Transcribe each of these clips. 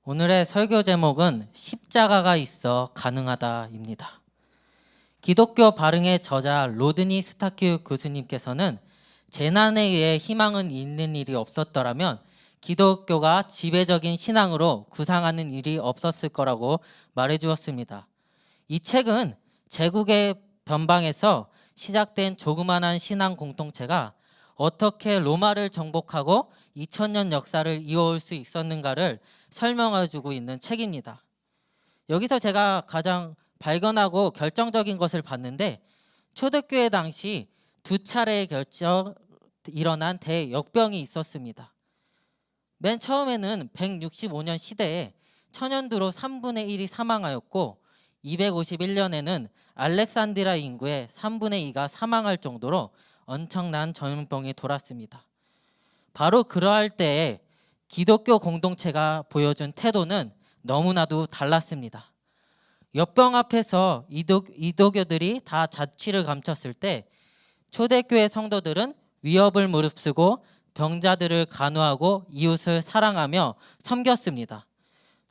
오늘의 설교 제목은 십자가가 있어 가능하다입니다. 기독교 발흥의 저자 로드니 스타큐 교수님께서는 재난에 의해 희망은 있는 일이 없었더라면 기독교가 지배적인 신앙으로 구상하는 일이 없었을 거라고 말해주었습니다. 이 책은 제국의 변방에서 시작된 조그만한 신앙 공동체가 어떻게 로마를 정복하고 2000년 역사를 이어올 수 있었는가를 설명해주고 있는 책입니다. 여기서 제가 가장 발견하고 결정적인 것을 봤는데, 초대교회 당시 두 차례에 걸쳐 일어난 대역병이 있었습니다. 맨 처음에는 165년 시대에 천연두로 3분의 1이 사망하였고, 251년에는 알렉산드리아 인구의 3분의 2가 사망할 정도로 엄청난 전염병이 돌았습니다. 바로 그러할 때에 기독교 공동체가 보여준 태도는 너무나도 달랐습니다. 역병 앞에서 이도교들이 다 자취를 감췄을 때 초대교회 성도들은 위협을 무릅쓰고 병자들을 간호하고 이웃을 사랑하며 섬겼습니다.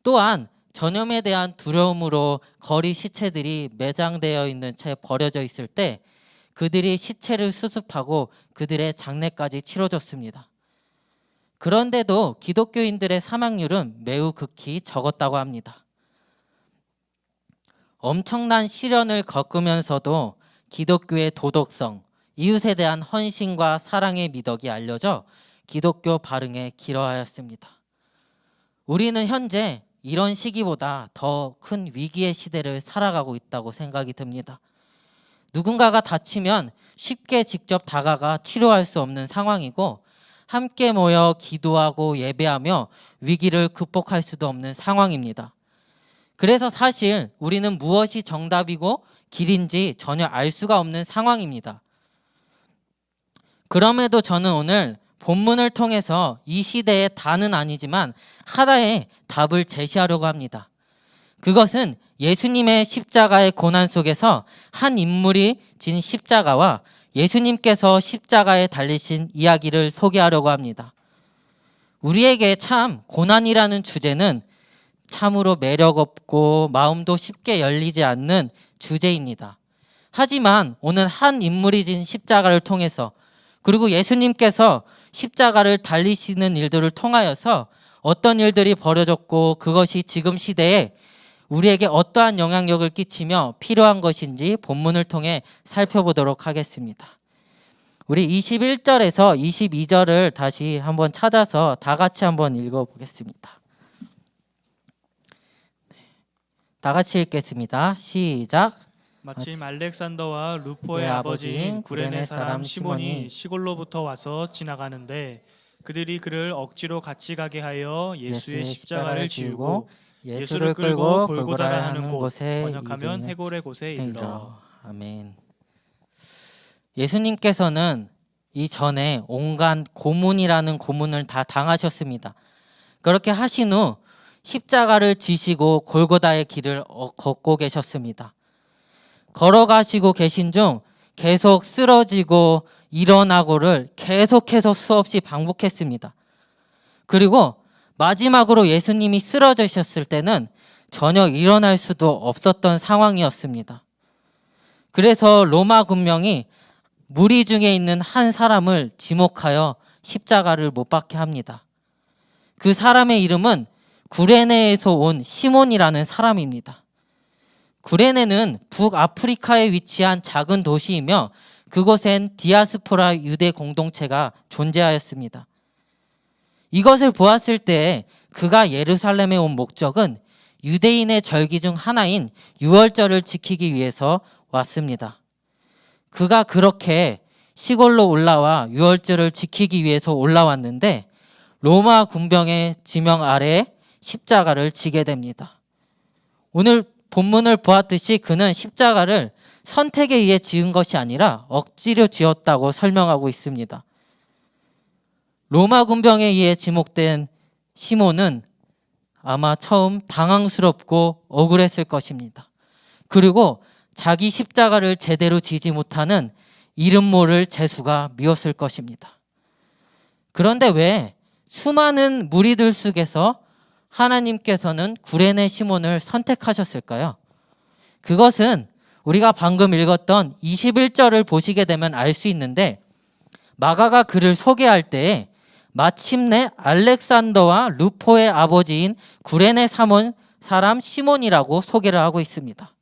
또한 전염에 대한 두려움으로 거리 시체들이 매장되어 있는 채 버려져 있을 때 그들이 시체를 수습하고 그들의 장례까지 치러줬습니다. 그런데도 기독교인들의 사망률은 매우 극히 적었다고 합니다. 엄청난 시련을 겪으면서도 기독교의 도덕성, 이웃에 대한 헌신과 사랑의 미덕이 알려져 기독교 발흥에 기여하였습니다. 우리는 현재 이런 시기보다 더 큰 위기의 시대를 살아가고 있다고 생각이 듭니다. 누군가가 다치면 쉽게 직접 다가가 치료할 수 없는 상황이고, 함께 모여 기도하고 예배하며 위기를 극복할 수도 없는 상황입니다. 그래서 사실 우리는 무엇이 정답이고 길인지 전혀 알 수가 없는 상황입니다. 그럼에도 저는 오늘 본문을 통해서 이 시대의 다는 아니지만 하나의 답을 제시하려고 합니다. 그것은 예수님의 십자가의 고난 속에서 한 인물이 진 십자가와 예수님께서 십자가에 달리신 이야기를 소개하려고 합니다. 우리에게 참 고난이라는 주제는 참으로 매력 없고 마음도 쉽게 열리지 않는 주제입니다. 하지만 오늘 한 인물이 진 십자가를 통해서, 그리고 예수님께서 십자가를 달리시는 일들을 통하여서 어떤 일들이 벌어졌고 그것이 지금 시대에 우리에게 어떠한 영향력을 끼치며 필요한 것인지 본문을 통해 살펴보도록 하겠습니다. 우리 21절에서 22절을 다시 한번 찾아서 다 같이 한번 읽어보겠습니다. 다 같이 읽겠습니다. 시작. 마침 알렉산더와 루포의 아버지인 구레네 사람 시몬이 시골로부터 와서 지나가는데 그들이 그를 억지로 같이 가게 하여 예수의 십자가를 지우고 예수를 끌고 골고다라 하는 곳에, 번역하면 해골의 곳에 이르러. 아멘. 예수님께서는 이전에 온갖 고문이라는 고문을 다 당하셨습니다. 그렇게 하신 후 십자가를 지시고 골고다의 길을 걷고 계셨습니다. 걸어가시고 계신 중 계속 쓰러지고 일어나고를 계속해서 수없이 반복했습니다. 그리고 마지막으로 예수님이 쓰러지셨을 때는 전혀 일어날 수도 없었던 상황이었습니다. 그래서 로마 군병이 무리 중에 있는 한 사람을 지목하여 십자가를 못 박게 합니다. 그 사람의 이름은 구레네에서 온 시몬이라는 사람입니다. 구레네는 북아프리카에 위치한 작은 도시이며 그곳엔 디아스포라 유대 공동체가 존재하였습니다. 이것을 보았을 때 그가 예루살렘에 온 목적은 유대인의 절기 중 하나인 유월절을 지키기 위해서 왔습니다. 그가 그렇게 시골로 올라와 유월절을 지키기 위해서 올라왔는데 로마 군병의 지명 아래에 십자가를 지게 됩니다. 오늘 본문을 보았듯이 그는 십자가를 선택에 의해 지은 것이 아니라 억지로 지었다고 설명하고 있습니다. 로마 군병에 의해 지목된 시몬은 아마 처음 당황스럽고 억울했을 것입니다. 그리고 자기 십자가를 제대로 지지 못하는 이름 모를 재수가 미웠을 것입니다. 그런데 왜 수많은 무리들 속에서 하나님께서는 구레네 시몬을 선택하셨을까요? 그것은 우리가 방금 읽었던 21절을 보시게 되면 알 수 있는데, 마가가 그를 소개할 때에 마침내 알렉산더와 루포의 아버지인 구레네 사람 시몬이라고 소개를 하고 있습니다.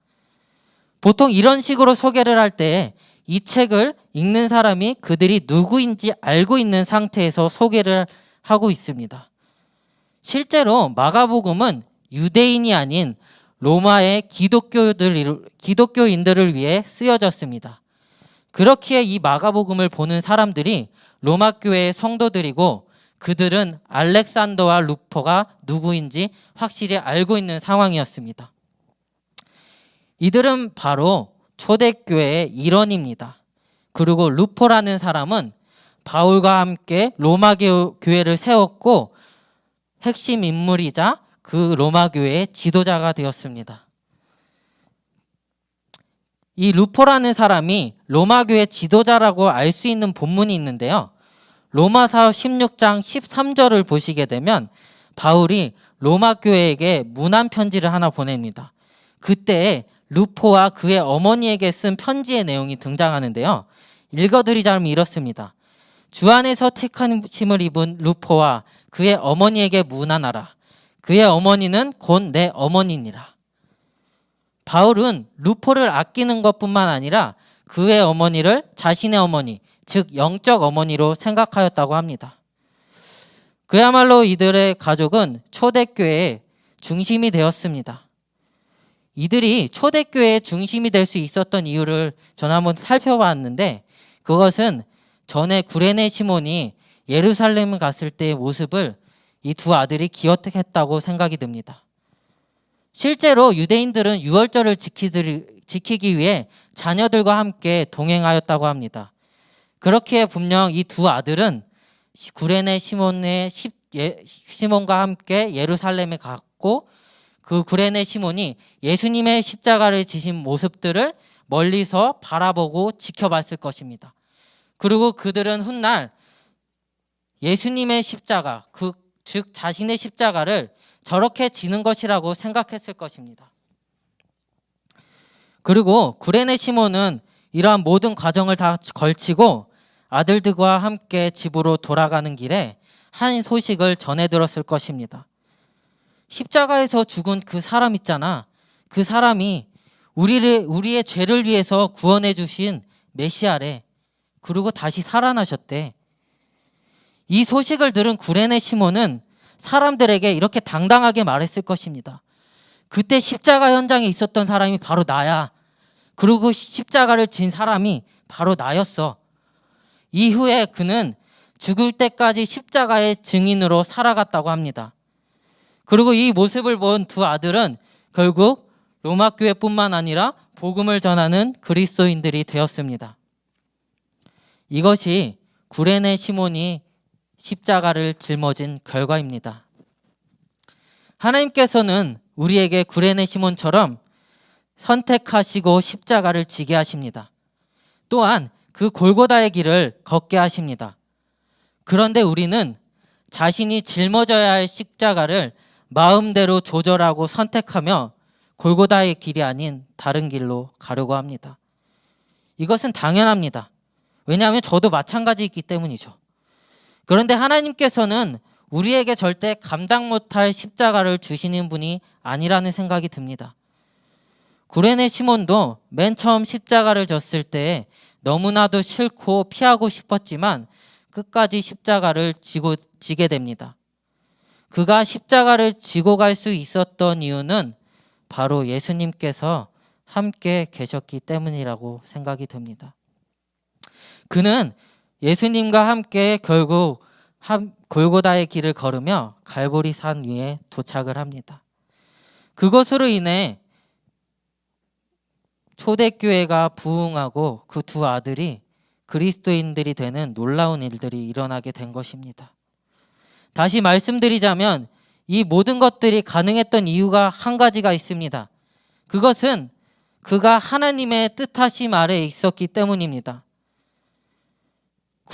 보통 이런 식으로 소개를 할 때 이 책을 읽는 사람이 그들이 누구인지 알고 있는 상태에서 소개를 하고 있습니다. 실제로 마가복음은 유대인이 아닌 로마의 기독교인들을 위해 쓰여졌습니다. 그렇기에 이 마가복음을 보는 사람들이 로마 교회의 성도들이고, 그들은 알렉산더와 루포가 누구인지 확실히 알고 있는 상황이었습니다. 이들은 바로 초대교회의 일원입니다. 그리고 루포라는 사람은 바울과 함께 로마 교회를 세웠고 핵심 인물이자 그 로마 교회의 지도자가 되었습니다. 이 루포라는 사람이 로마 교회 지도자라고 알 수 있는 본문이 있는데요. 로마서 16장 13절을 보시게 되면 바울이 로마 교회에게 문안 편지를 하나 보냅니다. 그때 루포와 그의 어머니에게 쓴 편지의 내용이 등장하는데요. 읽어드리자면 이렇습니다. 주 안에서 택하심을 입은 루포와 그의 어머니에게 문안하라. 그의 어머니는 곧 내 어머니니라. 바울은 루포를 아끼는 것뿐만 아니라 그의 어머니를 자신의 어머니, 즉 영적 어머니로 생각하였다고 합니다. 그야말로 이들의 가족은 초대교회의 중심이 되었습니다. 이들이 초대교회의 중심이 될 수 있었던 이유를 저는 한번 살펴봤는데, 그것은 전에 구레네 시몬이 예루살렘 갔을 때의 모습을 이 두 아들이 기억했다고 생각이 듭니다. 실제로 유대인들은 유월절을 지키기 위해 자녀들과 함께 동행하였다고 합니다. 그렇기에 분명 이 두 아들은 구레네 시몬과 함께 예루살렘에 갔고, 그 구레네 시몬이 예수님의 십자가를 지신 모습들을 멀리서 바라보고 지켜봤을 것입니다. 그리고 그들은 훗날 예수님의 십자가, 즉 자신의 십자가를 저렇게 지는 것이라고 생각했을 것입니다. 그리고 구레네 시몬은 이러한 모든 과정을 다 걸치고 아들들과 함께 집으로 돌아가는 길에 한 소식을 전해 들었을 것입니다. 십자가에서 죽은 그 사람 있잖아. 그 사람이 우리의 죄를 위해서 구원해 주신 메시아래. 그리고 다시 살아나셨대. 이 소식을 들은 구레네 시몬은 사람들에게 이렇게 당당하게 말했을 것입니다. 그때 십자가 현장에 있었던 사람이 바로 나야. 그리고 십자가를 진 사람이 바로 나였어. 이후에 그는 죽을 때까지 십자가의 증인으로 살아갔다고 합니다. 그리고 이 모습을 본 두 아들은 결국 로마 교회뿐만 아니라 복음을 전하는 그리스도인들이 되었습니다. 이것이 구레네 시몬이 십자가를 짊어진 결과입니다. 하나님께서는 우리에게 구레네 시몬처럼 선택하시고 십자가를 지게 하십니다. 또한 그 골고다의 길을 걷게 하십니다. 그런데 우리는 자신이 짊어져야 할 십자가를 마음대로 조절하고 선택하며 골고다의 길이 아닌 다른 길로 가려고 합니다. 이것은 당연합니다. 왜냐하면 저도 마찬가지이기 때문이죠. 그런데 하나님께서는 우리에게 절대 감당 못할 십자가를 주시는 분이 아니라는 생각이 듭니다. 구레네 시몬도 맨 처음 십자가를 졌을 때 너무나도 싫고 피하고 싶었지만 끝까지 십자가를 지게 됩니다. 그가 십자가를 지고 갈 수 있었던 이유는 바로 예수님께서 함께 계셨기 때문이라고 생각이 듭니다. 그는 예수님과 함께 결국 골고다의 길을 걸으며 갈보리 산 위에 도착을 합니다. 그것으로 인해 초대교회가 부흥하고 그 두 아들이 그리스도인들이 되는 놀라운 일들이 일어나게 된 것입니다. 다시 말씀드리자면 이 모든 것들이 가능했던 이유가 한 가지가 있습니다. 그것은 그가 하나님의 뜻하심 아래에 있었기 때문입니다.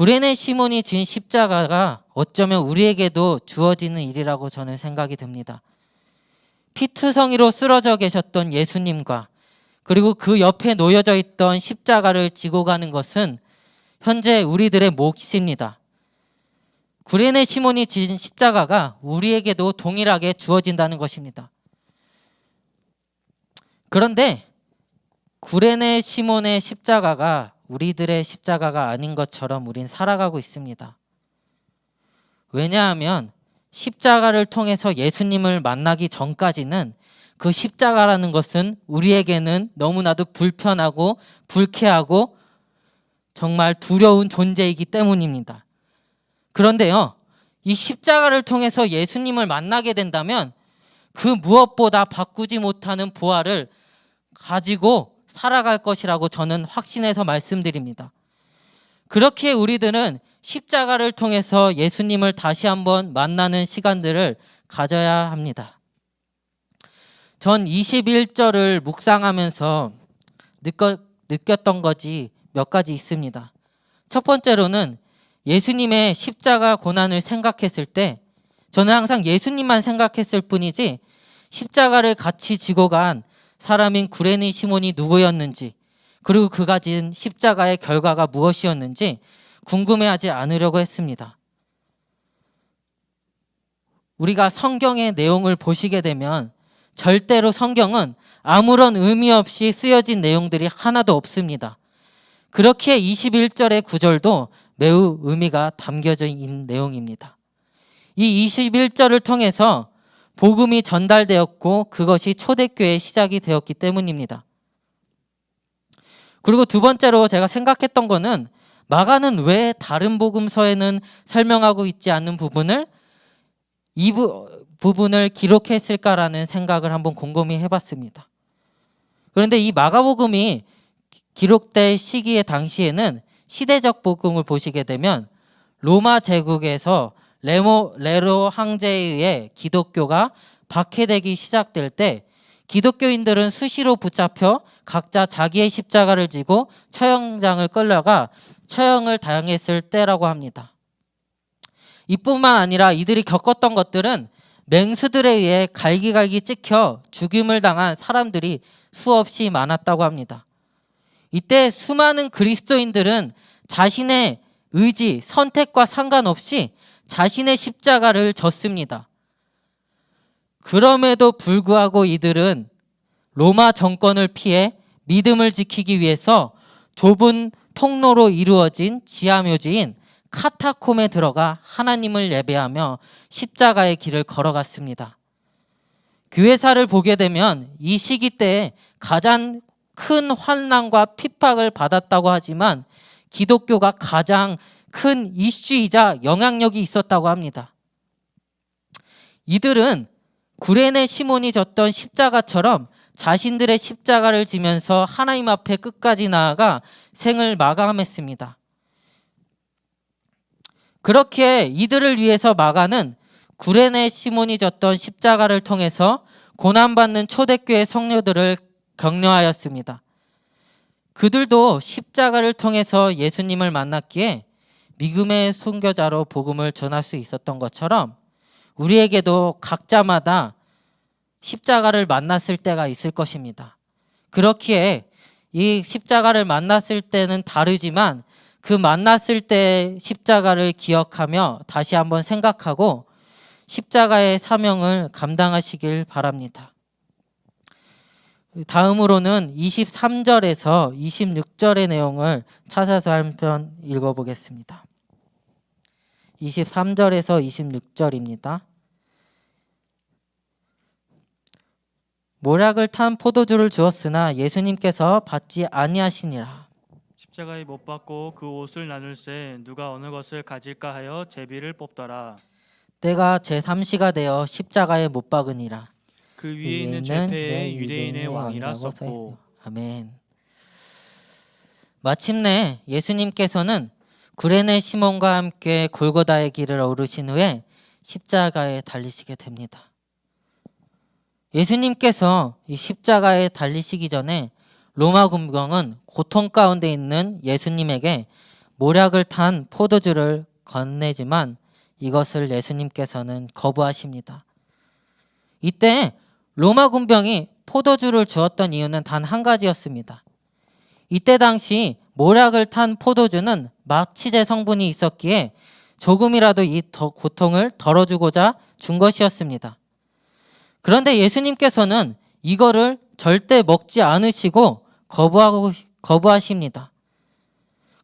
구레네 시몬이 진 십자가가 어쩌면 우리에게도 주어지는 일이라고 저는 생각이 듭니다. 피투성이로 쓰러져 계셨던 예수님과 그리고 그 옆에 놓여져 있던 십자가를 지고 가는 것은 현재 우리들의 몫입니다. 구레네 시몬이 진 십자가가 우리에게도 동일하게 주어진다는 것입니다. 그런데 구레네 시몬의 십자가가 우리들의 십자가가 아닌 것처럼 우린 살아가고 있습니다. 왜냐하면 십자가를 통해서 예수님을 만나기 전까지는 그 십자가라는 것은 우리에게는 너무나도 불편하고 불쾌하고 정말 두려운 존재이기 때문입니다. 그런데요, 이 십자가를 통해서 예수님을 만나게 된다면 그 무엇보다 바꾸지 못하는 보화를 가지고 살아갈 것이라고 저는 확신해서 말씀드립니다. 그렇기에 우리들은 십자가를 통해서 예수님을 다시 한번 만나는 시간들을 가져야 합니다. 전 21절을 묵상하면서 느꼈던 것이 몇 가지 있습니다. 첫 번째로는 예수님의 십자가 고난을 생각했을 때 저는 항상 예수님만 생각했을 뿐이지 십자가를 같이 지고 간 사람인 구레네 시몬이 누구였는지 그리고 그가 진 십자가의 결과가 무엇이었는지 궁금해하지 않으려고 했습니다. 우리가 성경의 내용을 보시게 되면 절대로 성경은 아무런 의미 없이 쓰여진 내용들이 하나도 없습니다. 그렇기에 21절의 구절도 매우 의미가 담겨져 있는 내용입니다. 이 21절을 통해서 복음이 전달되었고 그것이 초대교회의 시작이 되었기 때문입니다. 그리고 두 번째로 제가 생각했던 거는 마가는 왜 다른 복음서에는 설명하고 있지 않는 부분을 이 부분을 기록했을까라는 생각을 한번 곰곰이 해봤습니다. 그런데 이 마가복음이 기록될 시기의 당시에는 시대적 복음을 보시게 되면 로마 제국에서 네로 황제에 의해 기독교가 박해되기 시작될 때 기독교인들은 수시로 붙잡혀 각자 자기의 십자가를 지고 처형장을 끌려가 처형을 당했을 때라고 합니다. 이뿐만 아니라 이들이 겪었던 것들은 맹수들에 의해 갈기갈기 찍혀 죽임을 당한 사람들이 수없이 많았다고 합니다. 이때 수많은 그리스도인들은 자신의 의지, 선택과 상관없이 자신의 십자가를 졌습니다. 그럼에도 불구하고 이들은 로마 정권을 피해 믿음을 지키기 위해서 좁은 통로로 이루어진 지하묘지인 카타콤에 들어가 하나님을 예배하며 십자가의 길을 걸어갔습니다. 교회사를 보게 되면 이 시기 때에 가장 큰 환난과 핍박을 받았다고 하지만 기독교가 가장 큰 이슈이자 영향력이 있었다고 합니다. 이들은 구레네 시몬이 졌던 십자가처럼 자신들의 십자가를 지면서 하나님 앞에 끝까지 나아가 생을 마감했습니다. 그렇게 이들을 위해서 마가는 구레네 시몬이 졌던 십자가를 통해서 고난받는 초대교회 성도들을 격려하였습니다. 그들도 십자가를 통해서 예수님을 만났기에 믿음의 선교자로 복음을 전할 수 있었던 것처럼 우리에게도 각자마다 십자가를 만났을 때가 있을 것입니다. 그렇기에 이 십자가를 만났을 때는 다르지만 그 만났을 때 십자가를 기억하며 다시 한번 생각하고 십자가의 사명을 감당하시길 바랍니다. 다음으로는 23절에서 26절의 내용을 찾아서 한 편 읽어보겠습니다. 23절에서 26절입니다. 모략을 탄 포도주를 주었으나 예수님께서 받지 아니하시니라. 십자가에 못 박고 그 옷을 나눌새 누가 어느 것을 가질까 하여 제비를 뽑더라. 때가 제3시가 되어 십자가에 못 박으니라. 그 위에 있는 죄패에 유대인의 왕이라 썼고. 아멘. 마침내 예수님께서는 구레네 시몬과 함께 골고다의 길을 오르신 후에 십자가에 달리시게 됩니다. 예수님께서 이 십자가에 달리시기 전에 로마 군병은 고통 가운데 있는 예수님에게 모략을 탄 포도주를 건네지만 이것을 예수님께서는 거부하십니다. 이때 로마 군병이 포도주를 주었던 이유는 단 한 가지였습니다. 이때 당시 모략을 탄 포도주는 마취제 성분이 있었기에 조금이라도 이 고통을 덜어주고자 준 것이었습니다. 그런데 예수님께서는 이거를 절대 먹지 않으시고 거부하십니다.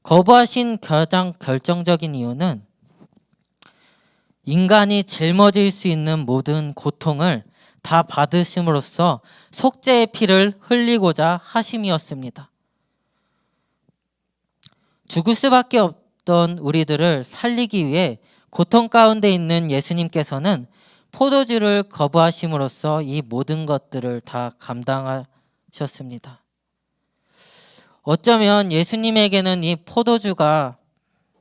거부하신 가장 결정적인 이유는 인간이 짊어질 수 있는 모든 고통을 다 받으심으로써 속죄의 피를 흘리고자 하심이었습니다. 죽을 수밖에 없던 우리들을 살리기 위해 고통 가운데 있는 예수님께서는 포도주를 거부하심으로써 이 모든 것들을 다 감당하셨습니다. 어쩌면 예수님에게는 이 포도주가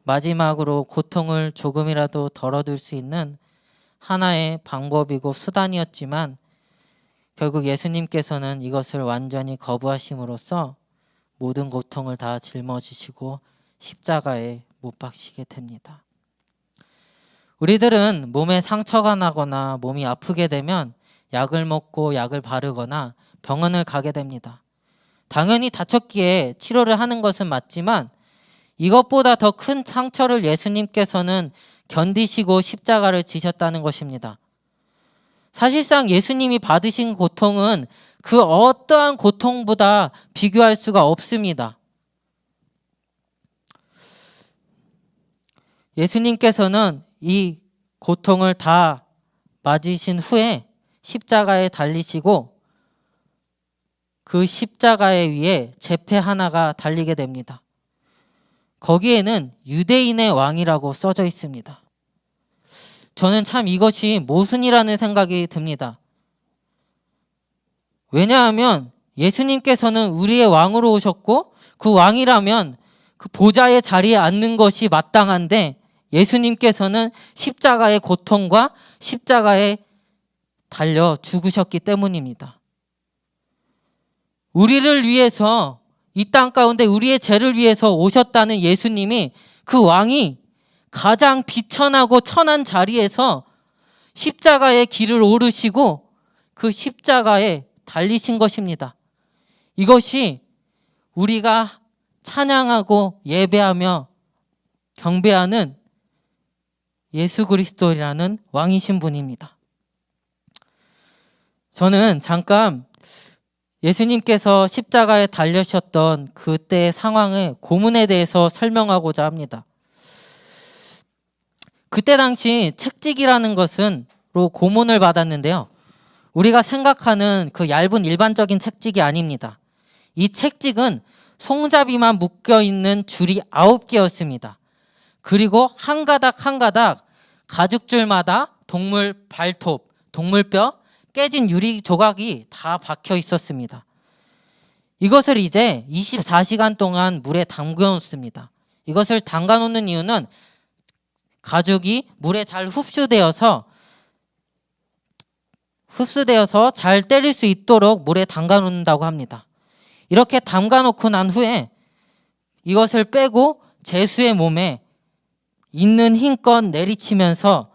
마지막으로 고통을 조금이라도 덜어둘 수 있는 하나의 방법이고 수단이었지만 결국 예수님께서는 이것을 완전히 거부하심으로써 모든 고통을 다 짊어지시고 십자가에 못 박히게 됩니다. 우리들은 몸에 상처가 나거나 몸이 아프게 되면 약을 먹고 약을 바르거나 병원을 가게 됩니다. 당연히 다쳤기에 치료를 하는 것은 맞지만 이것보다 더 큰 상처를 예수님께서는 견디시고 십자가를 지셨다는 것입니다. 사실상 예수님이 받으신 고통은 그 어떠한 고통보다 비교할 수가 없습니다. 예수님께서는 이 고통을 다 맞으신 후에 십자가에 달리시고 그 십자가에 위에 제패 하나가 달리게 됩니다. 거기에는 유대인의 왕이라고 써져 있습니다. 저는 참 이것이 모순이라는 생각이 듭니다. 왜냐하면 예수님께서는 우리의 왕으로 오셨고 그 왕이라면 그 보좌의 자리에 앉는 것이 마땅한데 예수님께서는 십자가의 고통과 십자가에 달려 죽으셨기 때문입니다. 우리를 위해서 이 땅 가운데 우리의 죄를 위해서 오셨다는 예수님이 그 왕이 가장 비천하고 천한 자리에서 십자가의 길을 오르시고 그 십자가에 달리신 것입니다. 이것이 우리가 찬양하고 예배하며 경배하는 예수 그리스도라는 왕이신 분입니다. 저는 잠깐 예수님께서 십자가에 달리셨던 그때의 상황의 고문에 대해서 설명하고자 합니다. 그때 당시 책찍이라는 것은로 고문을 받았는데요. 우리가 생각하는 그 얇은 일반적인 책찍이 아닙니다. 이 책찍은 송잡이만 묶여있는 줄이 9개였습니다. 그리고 한 가닥 한 가닥 가죽줄마다 동물 발톱, 동물뼈, 깨진 유리 조각이 다 박혀 있었습니다. 이것을 이제 24시간 동안 물에 담궈 놓습니다. 이것을 담가 놓는 이유는 가죽이 물에 잘 흡수되어서 잘 때릴 수 있도록 물에 담가 놓는다고 합니다. 이렇게 담가 놓고 난 후에 이것을 빼고 제수의 몸에 있는 힘껏 내리치면서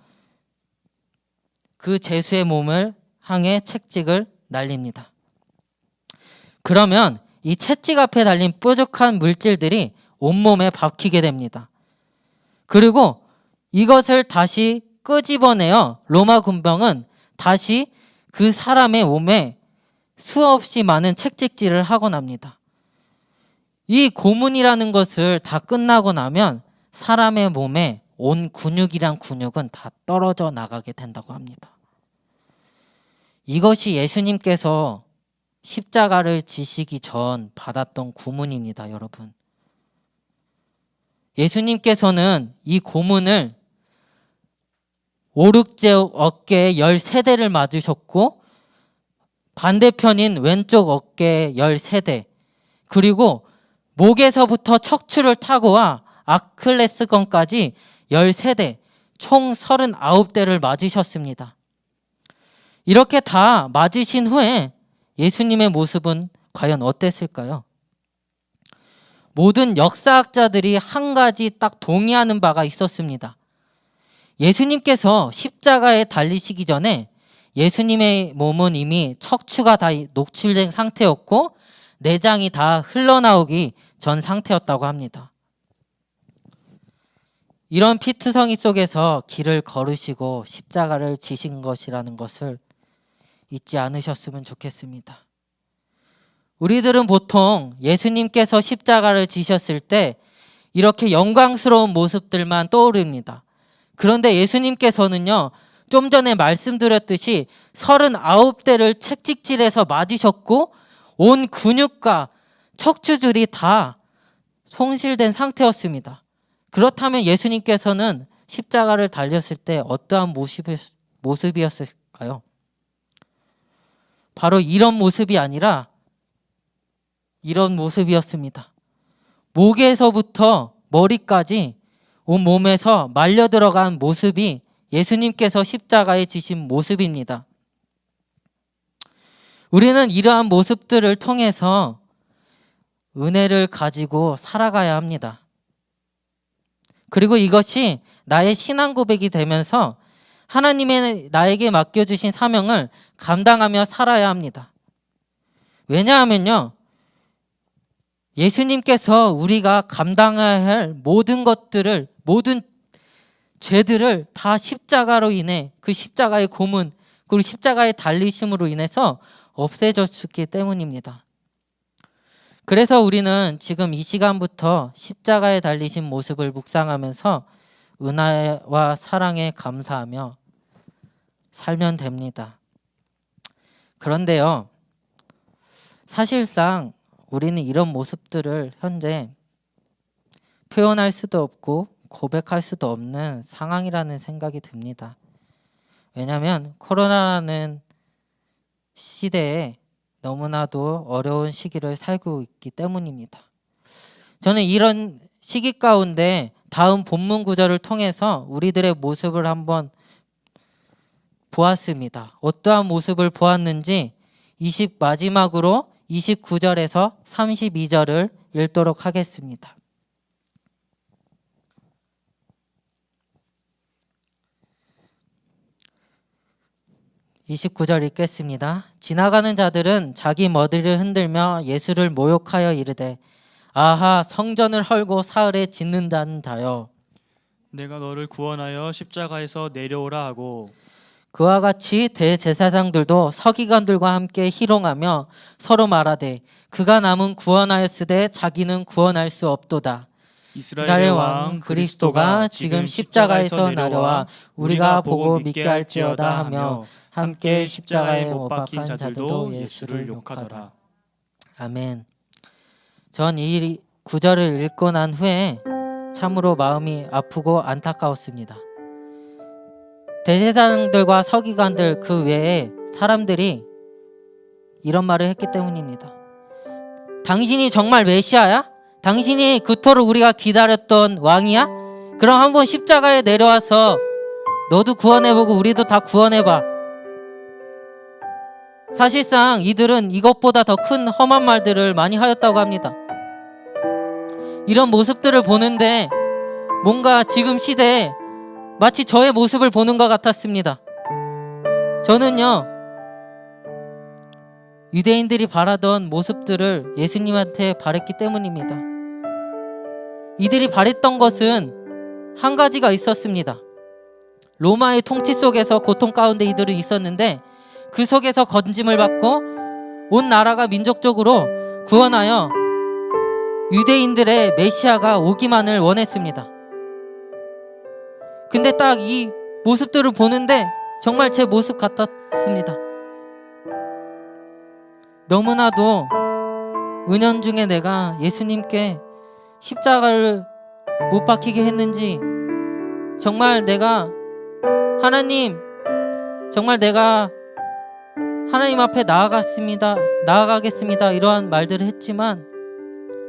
그 제수의 몸을 향해 채찍을 날립니다. 그러면 이 채찍 앞에 달린 뾰족한 물질들이 온몸에 박히게 됩니다. 그리고 이것을 다시 끄집어내어 로마 군병은 다시 그 사람의 몸에 수없이 많은 채찍질을 하곤 합니다. 이 고문이라는 것을 다 끝나고 나면 사람의 몸에 온 근육이란 근육은 다 떨어져 나가게 된다고 합니다. 이것이 예수님께서 십자가를 지시기 전 받았던 고문입니다, 여러분. 예수님께서는 이 고문을 오륙제 어깨에 13대를 맞으셨고 반대편인 왼쪽 어깨에 13대, 그리고 목에서부터 척추를 타고 와 아클레스건까지 13대, 총 39대를 맞으셨습니다. 이렇게 다 맞으신 후에 예수님의 모습은 과연 어땠을까요? 모든 역사학자들이 한 가지 딱 동의하는 바가 있었습니다. 예수님께서 십자가에 달리시기 전에 예수님의 몸은 이미 척추가 다 녹출된 상태였고 내장이 다 흘러나오기 전 상태였다고 합니다. 이런 피투성이 속에서 길을 걸으시고 십자가를 지신 것이라는 것을 잊지 않으셨으면 좋겠습니다. 우리들은 보통 예수님께서 십자가를 지셨을 때 이렇게 영광스러운 모습들만 떠오릅니다. 그런데 예수님께서는요, 좀 전에 말씀드렸듯이 39대를 채찍질해서 맞으셨고 온 근육과 척추들이 다 손실된 상태였습니다. 그렇다면 예수님께서는 십자가를 달렸을 때 어떠한 모습이었을까요? 바로 이런 모습이 아니라 이런 모습이었습니다. 목에서부터 머리까지 온 몸에서 말려 들어간 모습이 예수님께서 십자가에 지신 모습입니다. 우리는 이러한 모습들을 통해서 은혜를 가지고 살아가야 합니다. 그리고 이것이 나의 신앙 고백이 되면서 하나님의 나에게 맡겨주신 사명을 감당하며 살아야 합니다. 왜냐하면요, 예수님께서 우리가 감당해야 할 모든 것들을, 모든 죄들을 다 십자가로 인해, 그 십자가의 고문 그리고 십자가의 달리심으로 인해서 없애졌기 때문입니다. 그래서 우리는 지금 이 시간부터 십자가에 달리신 모습을 묵상하면서 은혜와 사랑에 감사하며 살면 됩니다. 그런데요, 사실상 우리는 이런 모습들을 현재 표현할 수도 없고 고백할 수도 없는 상황이라는 생각이 듭니다. 왜냐하면 코로나라는 시대에 너무나도 어려운 시기를 살고 있기 때문입니다. 저는 이런 시기 가운데 다음 본문 구절을 통해서 우리들의 모습을 한번 보았습니다. 어떠한 모습을 보았는지 마지막으로 29절에서 32절을 읽도록 하겠습니다. 29절 읽겠습니다. 지나가는 자들은 자기 머리를 흔들며 예수를 모욕하여 이르되 아하, 성전을 헐고 사흘에 짓는다는 자여, 내가 너를 구원하여 십자가에서 내려오라 하고, 그와 같이 대제사장들도 서기관들과 함께 희롱하며 서로 말하되 그가 남은 구원하였으되 자기는 구원할 수 없도다. 이스라엘 왕 그리스도가 지금 십자가에서 나려와 우리가 보고 믿게 할지어다 하며 함께 십자가에 못 박힌 자들도 예수를 욕하더라. 아멘. 전 이 구절을 읽고 난 후에 참으로 마음이 아프고 안타까웠습니다. 대제사장들과 서기관들 그 외에 사람들이 이런 말을 했기 때문입니다. 당신이 정말 메시아야? 당신이 그토록 우리가 기다렸던 왕이야? 그럼 한번 십자가에 내려와서 너도 구원해보고 우리도 다 구원해봐. 사실상 이들은 이것보다 더 큰 험한 말들을 많이 하였다고 합니다. 이런 모습들을 보는데 뭔가 지금 시대에 마치 저의 모습을 보는 것 같았습니다. 저는요, 유대인들이 바라던 모습들을 예수님한테 바랬기 때문입니다. 이들이 바랬던 것은 한 가지가 있었습니다. 로마의 통치 속에서 고통 가운데 이들은 있었는데 그 속에서 건짐을 받고 온 나라가 민족적으로 구원하여 유대인들의 메시아가 오기만을 원했습니다. 근데 딱 이 모습들을 보는데 정말 제 모습 같았습니다. 너무나도 은연중에 내가 예수님께 십자가를 못 박히게 했는지, 정말 내가 하나님 앞에 나아가겠습니다 이러한 말들을 했지만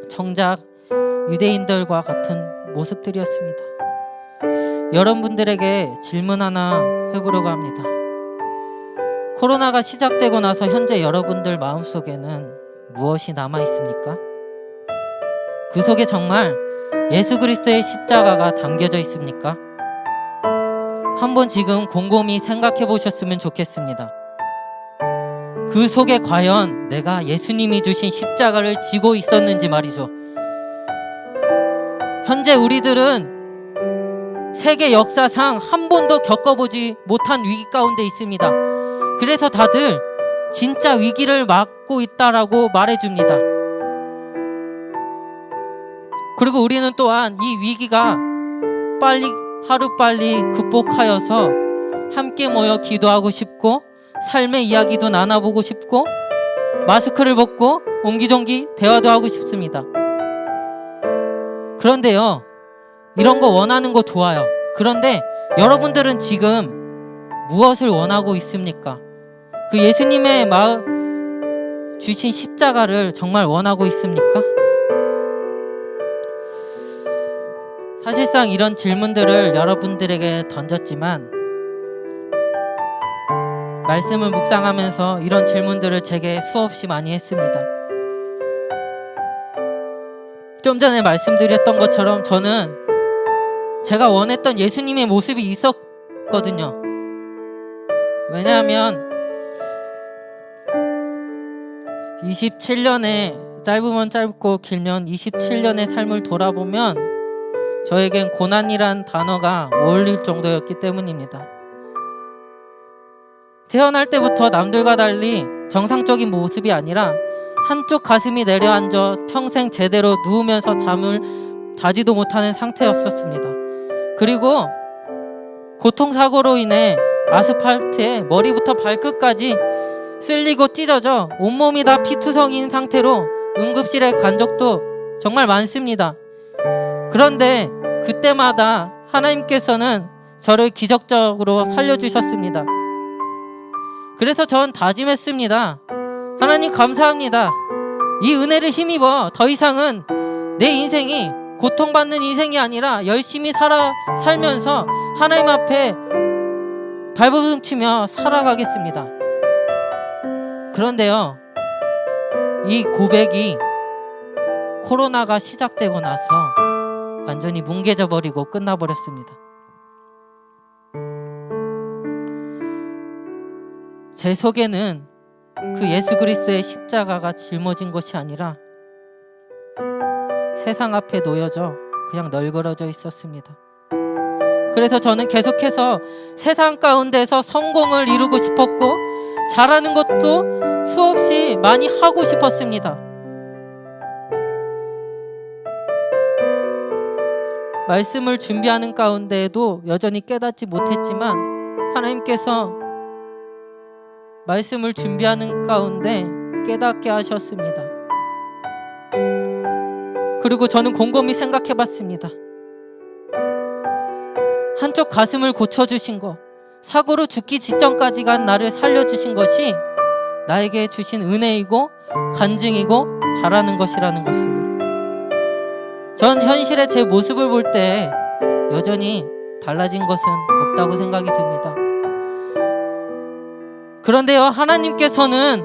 정작 유대인들과 같은 모습들이었습니다. 여러분들에게 질문 하나 해보려고 합니다. 코로나가 시작되고 나서 현재 여러분들 마음속에는 무엇이 남아 있습니까? 그 속에 정말 예수 그리스도의 십자가가 담겨져 있습니까? 한번 지금 곰곰이 생각해 보셨으면 좋겠습니다. 그 속에 과연 내가 예수님이 주신 십자가를 지고 있었는지 말이죠. 현재 우리들은 세계 역사상 한 번도 겪어보지 못한 위기 가운데 있습니다. 그래서 다들 진짜 위기를 맞고 있다라고 말해줍니다. 그리고 우리는 또한 이 위기가 하루빨리 극복하여서 함께 모여 기도하고 싶고 삶의 이야기도 나눠보고 싶고 마스크를 벗고 옹기종기 대화도 하고 싶습니다. 그런데요, 이런 거 원하는 거 좋아요. 그런데 여러분들은 지금 무엇을 원하고 있습니까? 그 예수님의 주신 십자가를 정말 원하고 있습니까? 사실상 이런 질문들을 여러분들에게 던졌지만 말씀을 묵상하면서 이런 질문들을 제게 수없이 많이 했습니다. 좀 전에 말씀드렸던 것처럼 저는 제가 원했던 예수님의 모습이 있었거든요. 왜냐하면 27년의 짧으면 짧고 길면 27년의 삶을 돌아보면 저에겐 고난이란 단어가 어울릴 정도였기 때문입니다. 태어날 때부터 남들과 달리 정상적인 모습이 아니라 한쪽 가슴이 내려앉아 평생 제대로 누우면서 잠을 자지도 못하는 상태였었습니다. 그리고 교통사고로 인해 아스팔트에 머리부터 발끝까지 쓸리고 찢어져 온몸이 다 피투성이인 상태로 응급실에 간 적도 정말 많습니다. 그런데 그때마다 하나님께서는 저를 기적적으로 살려주셨습니다. 그래서 전 다짐했습니다. 하나님 감사합니다. 이 은혜를 힘입어 더 이상은 내 인생이 고통받는 인생이 아니라 열심히 살면서 하나님 앞에 발버둥치며 살아가겠습니다. 그런데요, 이 고백이 코로나가 시작되고 나서 완전히 뭉개져 버리고 끝나버렸습니다. 제 속에는 그 예수 그리스도의 십자가가 짊어진 것이 아니라 세상 앞에 놓여져 그냥 널그러져 있었습니다. 그래서 저는 계속해서 세상 가운데서 성공을 이루고 싶었고 잘하는 것도 수없이 많이 하고 싶었습니다. 말씀을 준비하는 가운데에도 여전히 깨닫지 못했지만 하나님께서 말씀을 준비하는 가운데 깨닫게 하셨습니다. 그리고 저는 곰곰이 생각해 봤습니다. 한쪽 가슴을 고쳐주신 것, 사고로 죽기 직전까지 간 나를 살려주신 것이 나에게 주신 은혜이고 간증이고 잘하는 것이라는 것을요. 전 현실의 제 모습을 볼 때 여전히 달라진 것은 없다고 생각이 듭니다. 그런데요, 하나님께서는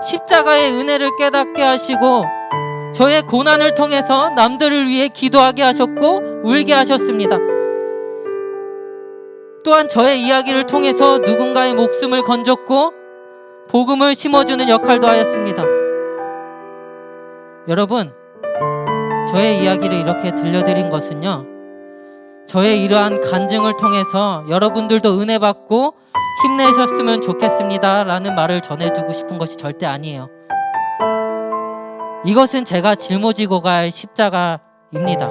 십자가의 은혜를 깨닫게 하시고 저의 고난을 통해서 남들을 위해 기도하게 하셨고 울게 하셨습니다. 또한 저의 이야기를 통해서 누군가의 목숨을 건졌고 복음을 심어주는 역할도 하였습니다. 여러분, 저의 이야기를 이렇게 들려드린 것은요, 저의 이러한 간증을 통해서 여러분들도 은혜 받고 힘내셨으면 좋겠습니다 라는 말을 전해주고 싶은 것이 절대 아니에요. 이것은 제가 짊어지고 갈 십자가입니다.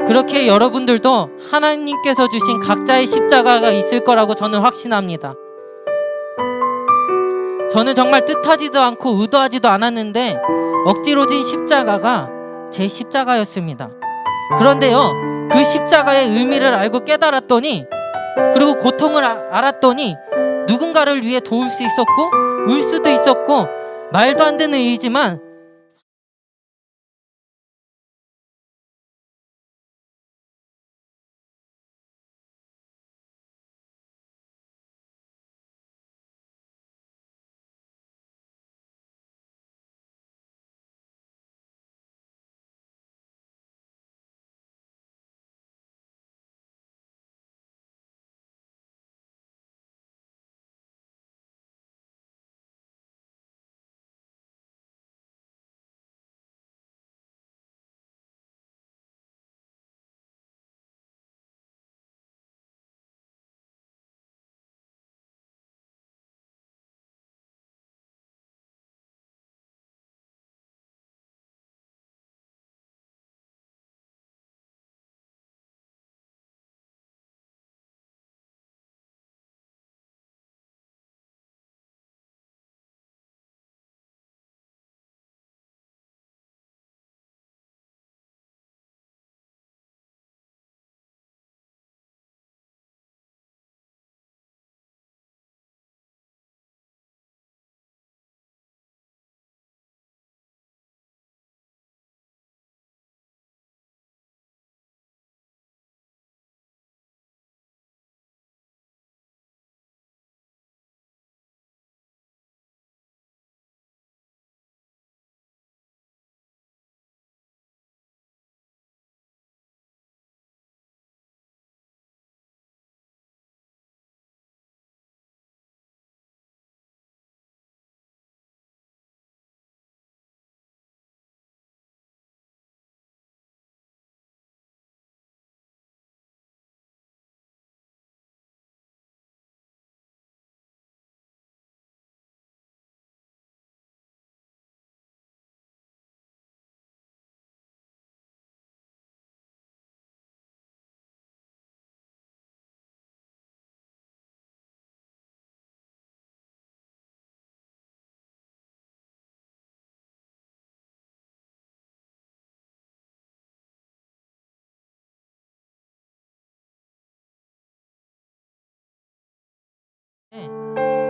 그렇게 여러분들도 하나님께서 주신 각자의 십자가가 있을 거라고 저는 확신합니다. 저는 정말 뜻하지도 않고 의도하지도 않았는데 억지로 진 십자가가 제 십자가였습니다. 그런데요, 그 십자가의 의미를 알고 깨달았더니, 그리고 고통을 알았더니 누군가를 위해 도울 수 있었고 울 수도 있었고 말도 안 되는 일이지만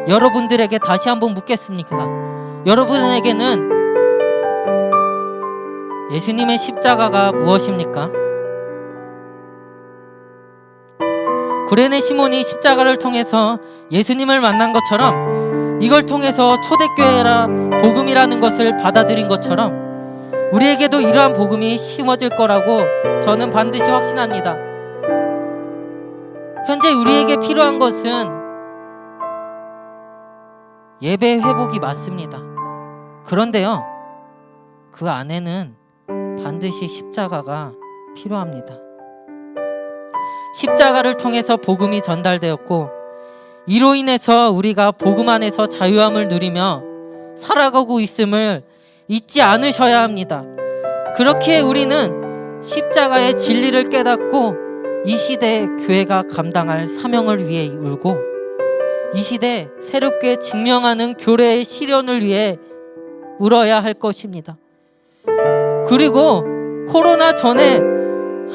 여러분들에게 다시 한번 묻겠습니다. 여러분에게는 예수님의 십자가가 무엇입니까? 구레네 시몬이 십자가를 통해서 예수님을 만난 것처럼, 이걸 통해서 초대교회라 복음이라는 것을 받아들인 것처럼 우리에게도 이러한 복음이 심어질 거라고 저는 반드시 확신합니다. 현재 우리에게 필요한 것은 예배 회복이 맞습니다. 그런데요, 그 안에는 반드시 십자가가 필요합니다. 십자가를 통해서 복음이 전달되었고, 이로 인해서 우리가 복음 안에서 자유함을 누리며 살아가고 있음을 잊지 않으셔야 합니다. 그렇게 우리는 십자가의 진리를 깨닫고 이 시대의 교회가 감당할 사명을 위해 울고, 이 시대에 새롭게 증명하는 교회의 실현을 위해 울어야 할 것입니다. 그리고 코로나 전에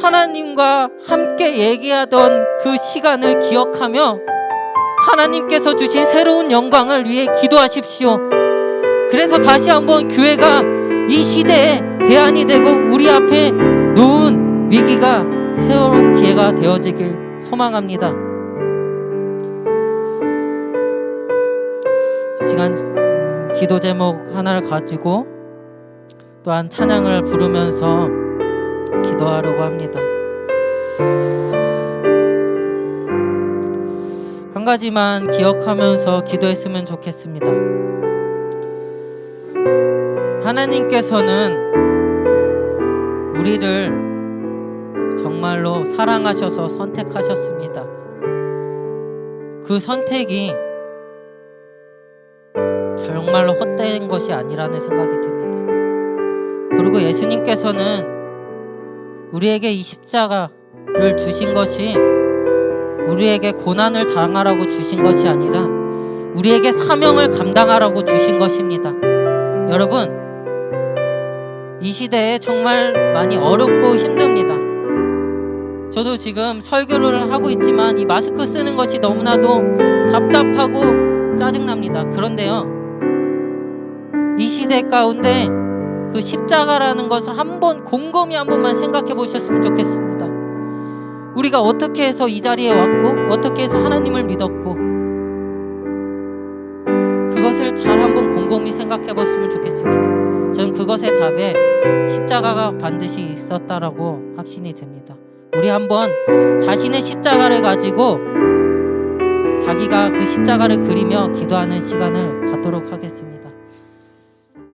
하나님과 함께 얘기하던 그 시간을 기억하며 하나님께서 주신 새로운 영광을 위해 기도하십시오. 그래서 다시 한번 교회가 이 시대에 대안이 되고 우리 앞에 놓은 위기가 새로운 기회가 되어지길 소망합니다. 이 시간 기도 제목 하나를 가지고 또한 찬양을 부르면서 기도하려고 합니다. 한 가지만 기억하면서 기도했으면 좋겠습니다. 하나님께서는 우리를 정말로 사랑하셔서 선택하셨습니다. 그 선택이 정말로 헛된 것이 아니라는 생각이 듭니다. 그리고 예수님께서는 우리에게 이 십자가를 주신 것이 우리에게 고난을 당하라고 주신 것이 아니라 우리에게 사명을 감당하라고 주신 것입니다. 여러분, 이 시대에 정말 많이 어렵고 힘듭니다. 저도 지금 설교를 하고 있지만 이 마스크 쓰는 것이 너무나도 답답하고 짜증납니다. 그런데요, 이 시대 가운데 그 십자가라는 것을 곰곰이 한 번만 생각해 보셨으면 좋겠습니다. 우리가 어떻게 해서 이 자리에 왔고 어떻게 해서 하나님을 믿었고 그것을 잘 한번 곰곰이 생각해 봤으면 좋겠습니다. 저는 그것의 답에 십자가가 반드시 있었다라고 확신이 듭니다. 우리 한번 자신의 십자가를 가지고 자기가 그 십자가를 그리며 기도하는 시간을 갖도록 하겠습니다.